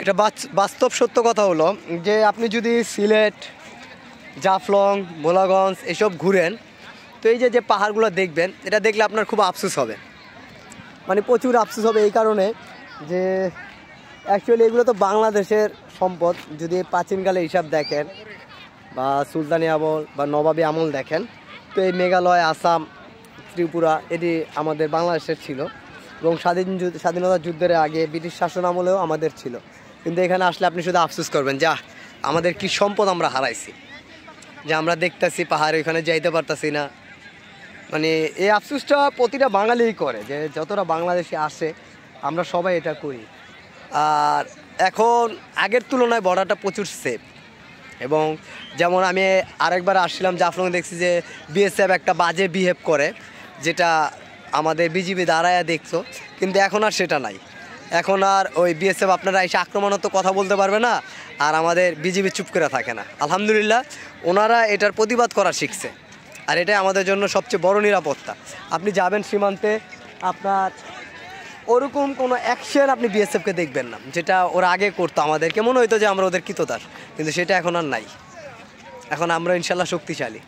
একটা বাস্তব সত্য কথা হলো যে আপনি যদি সিলেট, জাফলং, ভোলাগঞ্জ এসব ঘুরেন, তো এই যে পাহাড়গুলো দেখবেন, এটা দেখলে আপনার খুব আফসোস হবে, মানে প্রচুর আফসোস হবে। এই কারণে যে অ্যাকচুয়ালি এগুলো তো বাংলাদেশের সম্পদ। যদি প্রাচীনকালে হিসাব দেখেন বা সুলতানি আমল বা নবাবী আমল দেখেন, তো এই মেঘালয়, আসাম, ত্রিপুরা এটি আমাদের বাংলাদেশের ছিল এবং স্বাধীনতা যুদ্ধের আগে ব্রিটিশ শাসন আমলেও আমাদের ছিল। কিন্তু এখানে আসলে আপনি শুধু আফসোস করবেন, যা আমাদের কি সম্পদ আমরা হারাইছি, যে আমরা দেখতেছি পাহাড় ওইখানে যাইতে পারতাছি না। মানে এই আফসোসটা প্রতিটা বাঙালিই করে, যে যতটা বাংলাদেশে আসে আমরা সবাই এটা করি। আর এখন আগের তুলনায় বর্ডারটা প্রচুর সেফ। এবং যেমন আমি আরেকবার আসছিলাম জাফলং, দেখছি যে বিএসএফ একটা বাজে বিহেভ করে, যেটা আমাদের বিজিবি দাঁড়ায় দেখছো, কিন্তু এখন আর সেটা নাই। এখন আর ওই বিএসএফ আপনারা এসে আক্রমণাত্মক কথা বলতে পারবে না, আর আমাদের বিজিবি চুপ করে থাকে না। আলহামদুলিল্লাহ ওনারা এটার প্রতিবাদ করা শিখছে, আর এটাই আমাদের জন্য সবচেয়ে বড় নিরাপত্তা। আপনি যাবেন সীমান্তে, আপনার ওরকম কোনো অ্যাকশন আপনি বিএসএফকে দেখবেন না, যেটা ওরা আগে করতো। আমাদেরকে মনে হইতো যে আমরা ওদের কৃতদাস, কিন্তু সেটা এখন আর নাই। এখন আমরা ইনশাল্লাহ শক্তিশালী।